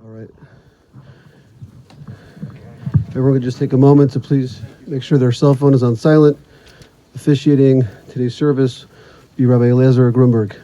All right. Everyone could just take a moment to please make sure their cell phone is on silent. Officiating today's service will be Rabbi Eliezer Grunberg.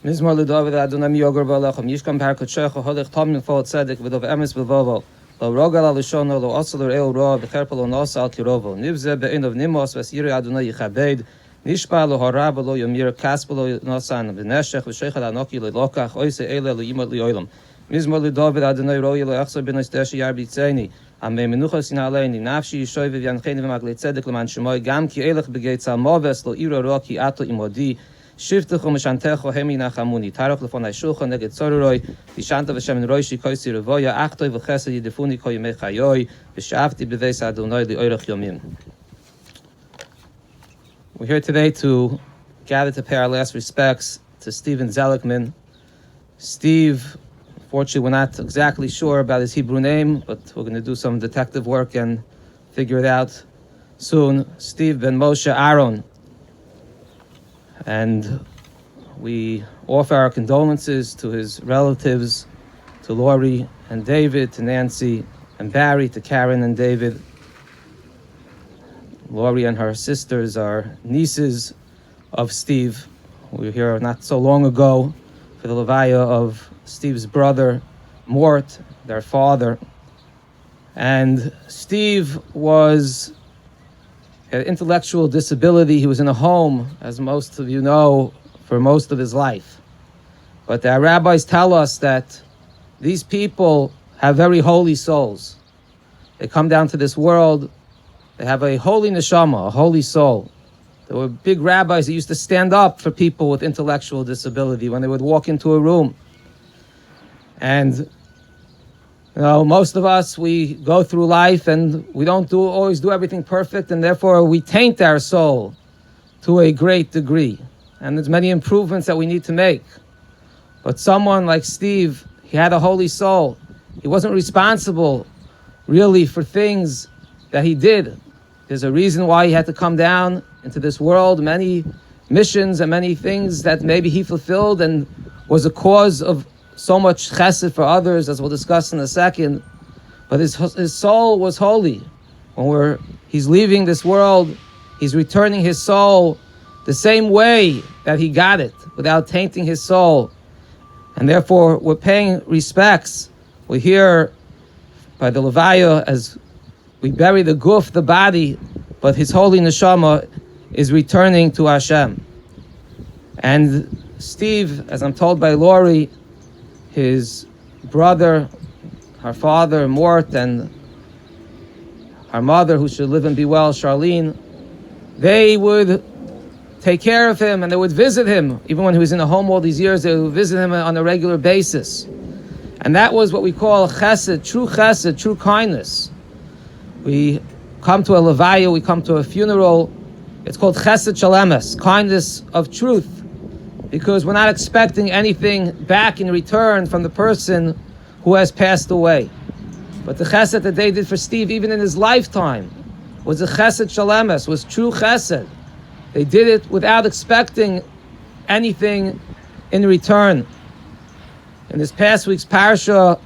Mizmor l'David Adonai miyogar b'alachem yishkam parakotchecha holich tamim fol tzedek v'dov emes b'vovo lo rogal al lishono lo osel re'el roa v'cherpa lo nosa al kirovo nivze be'inov nimos v'sirei Adonai yichabed nishpa lo harab lo yomir kaspa lo nosan v'neshech v'sheichad anoki lo lokach oise ele lo yimot li'olam Mizmor l'David Adonai roi lo achzor b'nois deshi yar b'tzeini amei menucha sin aleini nafshi yishoy v'yancheni v'maglei tzedek l'man shemoy gam ki elech b'gei tzalmoves lo iro roa ki ato imodi Shiftechu mishantechu hemi nachamuni tarach lefonai shulchan neged tzoruroi v'shanta v'shem roishi koisi revoya achtoi v'chesed yidefuni ko yimei chayoi v'shavti b'veis Adonai li'oirach yomim. We're here today to gather to pay our last respects to Lee Zelickman. Steve, fortunately, we're not exactly sure about his Hebrew name, but we're going to do some detective work and figure it out soon. Steve ben Moshe Aaron. And we offer our condolences to his relatives, to Lori and David, to Nancy and Barry, to Karen and David. Lori and her sisters are nieces of Steve. We were here not so long ago for the levaya of Steve's brother, Mort, their father. And Steve had intellectual disability. He was in a home, as most of you know, for most of his life. But our rabbis tell us that these people have very holy souls. They come down to this world, they have a holy neshama, a holy soul. There were big rabbis that used to stand up for people with intellectual disability when they would walk into a room. And most of us, we go through life and we don't always do everything perfect, and therefore we taint our soul to a great degree. And there's many improvements that we need to make. But someone like Steve, he had a holy soul. He wasn't responsible really for things that he did. There's a reason why he had to come down into this world, many missions and many things that maybe he fulfilled and was a cause of so much chesed for others, as we'll discuss in a second. But his soul was holy. When he's leaving this world, he's returning his soul the same way that he got it, without tainting his soul. And therefore, we're paying respects. We're here by the levaya as we bury the guf, the body, but his holy neshama is returning to Hashem. And Steve, as I'm told by Lori, his brother, her father, Mort, and her mother, who should live and be well, Charlene, they would take care of him and they would visit him. Even when he was in a home all these years, they would visit him on a regular basis. And that was what we call chesed, true kindness. We come to a levaya, we come to a funeral. It's called chesed shalemes, kindness of truth. Because we're not expecting anything back in return from the person who has passed away. But the chesed that they did for Steve, even in his lifetime, was a chesed shalemes, was true chesed. They did it without expecting anything in return. In this past week's parasha,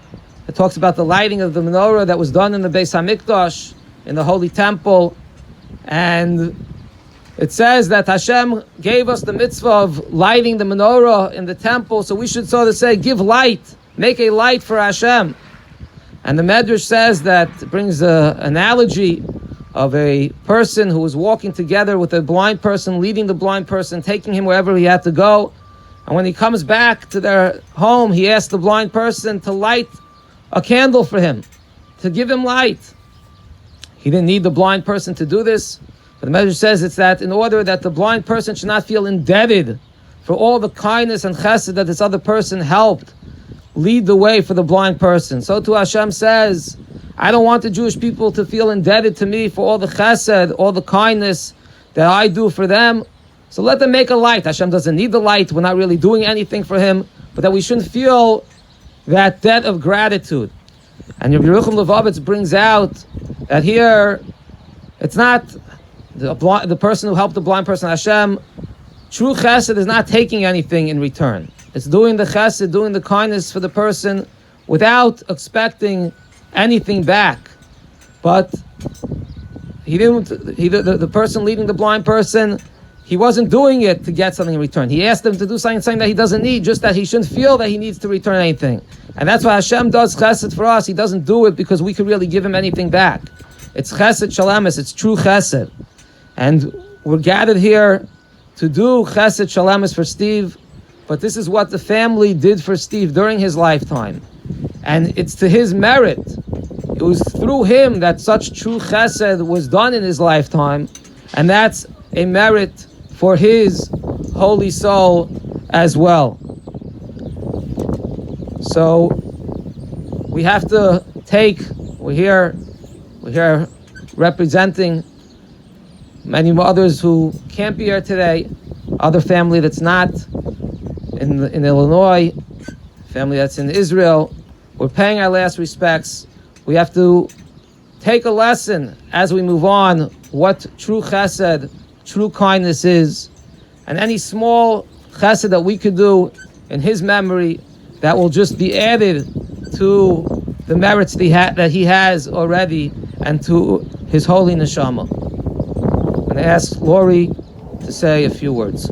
it talks about the lighting of the menorah that was done in the Beis HaMikdash, in the Holy Temple, and it says that Hashem gave us the mitzvah of lighting the menorah in the temple, so we should so to say give light, make a light for Hashem. And the Medrash says that, brings an analogy of a person who was walking together with a blind person, leading the blind person, taking him wherever he had to go. And when he comes back to their home, he asks the blind person to light a candle for him, to give him light. He didn't need the blind person to do this. But the Medrash says it's that in order that the blind person should not feel indebted for all the kindness and chesed that this other person helped lead the way for the blind person. So too Hashem says, I don't want the Jewish people to feel indebted to me for all the chesed, all the kindness that I do for them. So let them make a light. Hashem doesn't need the light. We're not really doing anything for him. But that we shouldn't feel that debt of gratitude. And Rabbi Yerucham Levovitz brings out that here, it's not the person who helped the blind person, Hashem. True chesed is not taking anything in return. It's doing the chesed, doing the kindness for the person without expecting anything back. But the person leading the blind person, he wasn't doing it to get something in return. He asked him to do something that he doesn't need, just that he shouldn't feel that he needs to return anything. And that's why Hashem does chesed for us. He doesn't do it because we could really give him anything back. It's chesed shalamis, it's true chesed. And we're gathered here to do chesed shalamis for Steve, but this is what the family did for Steve during his lifetime. And it's to his merit. It was through him that such true chesed was done in his lifetime, and that's a merit for his holy soul as well. So we have to take, we're here representing many others who can't be here today, other family that's not in Illinois, family that's in Israel. We're paying our last respects. We have to take a lesson as we move on what true chesed, true kindness is, and any small chesed that we could do in his memory that will just be added to the merits that he has already and to his holy neshama. And I ask Lori to say a few words.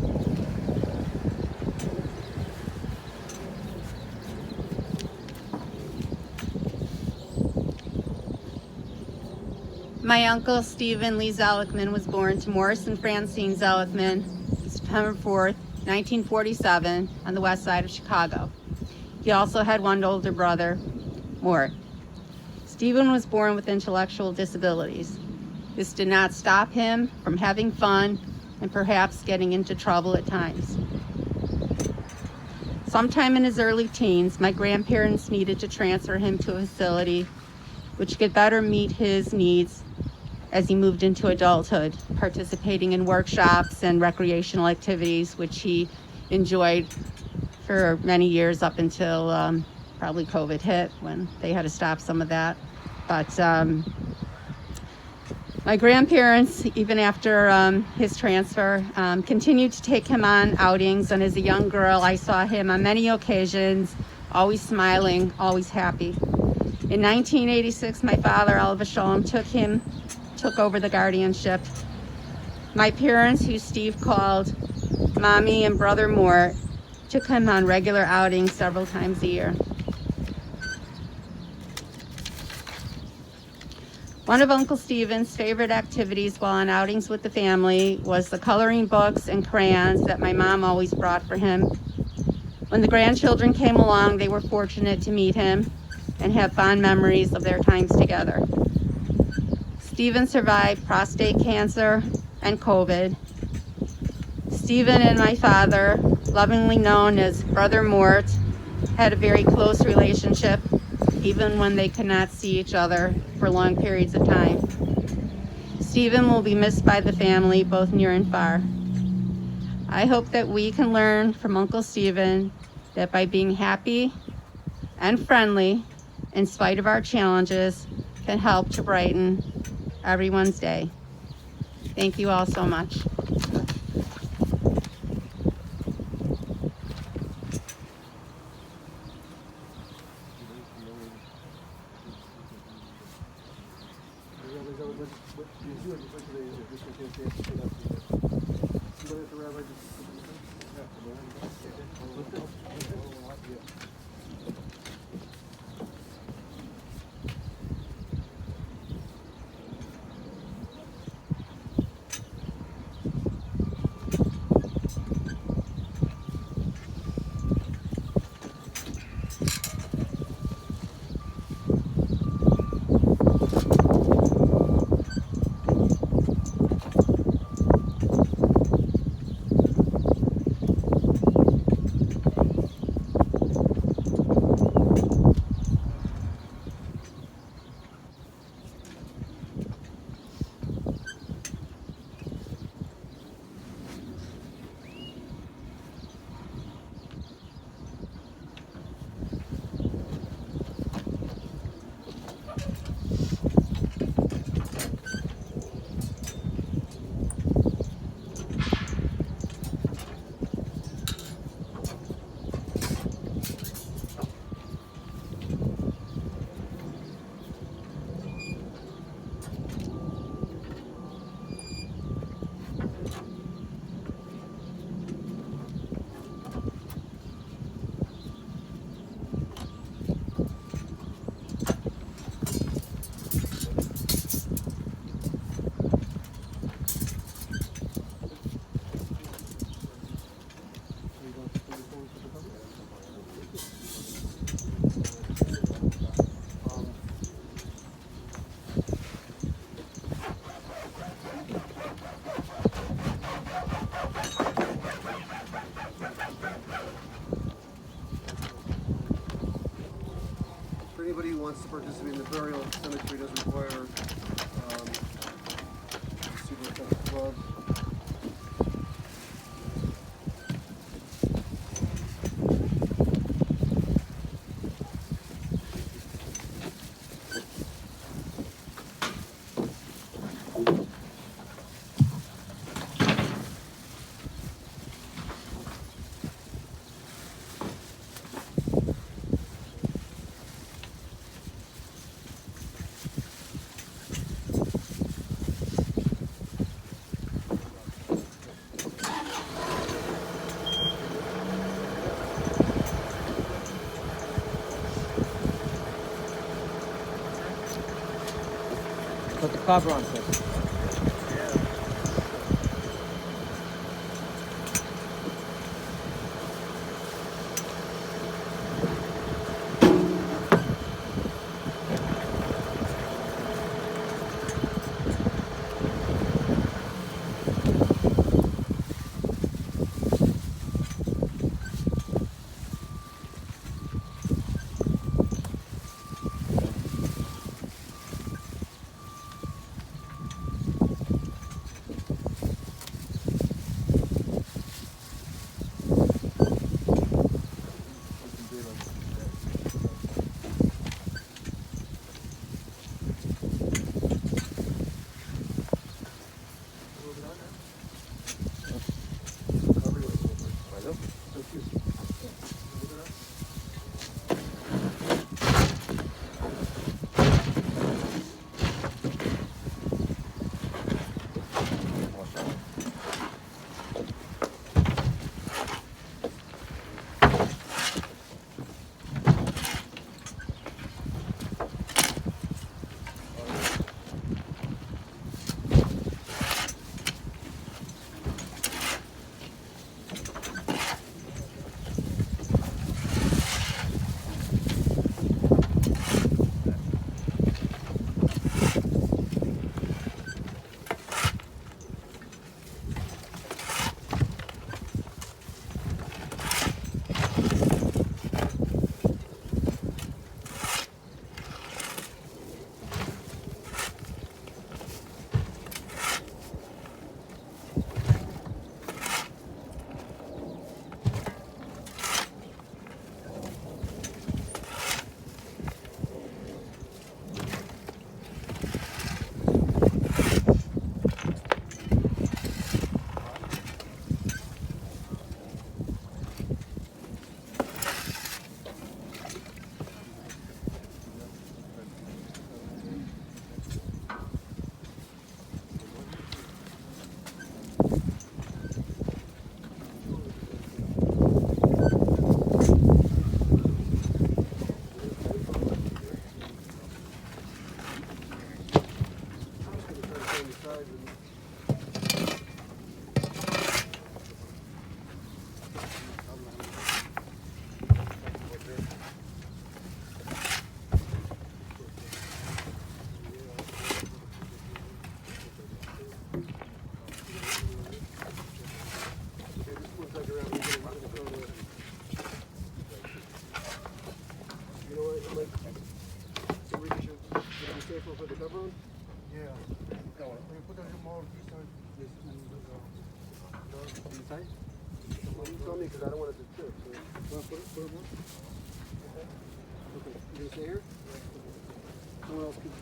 My uncle Stephen Lee Zelickman was born to Morris and Francine Zelickman September 4th, 1947, on the west side of Chicago. He also had one older brother, Mort. Stephen was born with intellectual disabilities. This did not stop him from having fun and perhaps getting into trouble at times. Sometime in his early teens, my grandparents needed to transfer him to a facility which could better meet his needs as he moved into adulthood, participating in workshops and recreational activities, which he enjoyed for many years up until probably COVID hit, when they had to stop some of that. But my grandparents, even after his transfer, continued to take him on outings, and as a young girl, I saw him on many occasions, always smiling, always happy. In 1986, my father, Oliver Shalom, took over the guardianship. My parents, who Steve called Mommy and Brother Mort, took him on regular outings several times a year. One of Uncle Stephen's favorite activities while on outings with the family was the coloring books and crayons that my mom always brought for him. When the grandchildren came along, they were fortunate to meet him and have fond memories of their times together. Stephen survived prostate cancer and COVID. Stephen and my father, lovingly known as Brother Mort, had a very close relationship, even when they could not see each other for long periods of time. Stephen will be missed by the family, both near and far. I hope that we can learn from Uncle Stephen that by being happy and friendly, in spite of our challenges, can help to brighten everyone's day. Thank you all so much. anybody who wants to participate in the burial cemetery does require super effective gloves. Put the cover on first. Put the cover on? Yeah. When you put a little more this inside? Well, you tell me because I don't want it to trip. So. Well, put it more. Okay. You gonna stay here? Someone else could.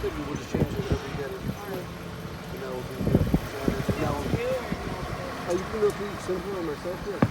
it, and we'll just change it whenever you get it. And that will be good. Oh, you can go through each symbol on myself, yeah.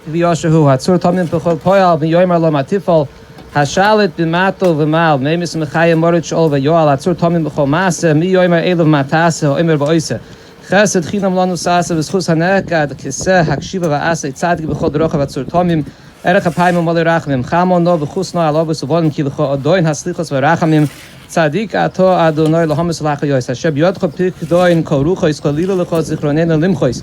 V'yoshahu hatzur tamim b'chol poyal v'yoymer lo matifol hashalit b'mato v'mal memis mechayim morit shol v'yoal hatzur tamim b'chol maaseh miyoymer elav mataseh oimer b'oiseh chesed chinam lanu saseh v'schus hanekad kiseh hakshiva v'aseh tzadik b'chol derochav hatzur tamim erech hapayim u'molei rachamim chamo no v'chus no alobus u'volim ki l'cho odoin haslichos v'rachamim Tzadik ato Adonai lahamis lachayois Hashem yodcho pikdoin koruchois chalila lecho zichronena limchois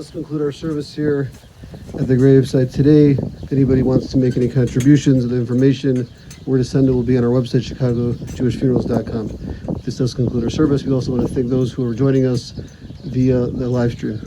does conclude our service here at the gravesite today. If anybody wants to make any contributions, the information where to send it will be on our website, ChicagoJewishFunerals.com. This does conclude our service. We also want to thank those who are joining us via the live stream.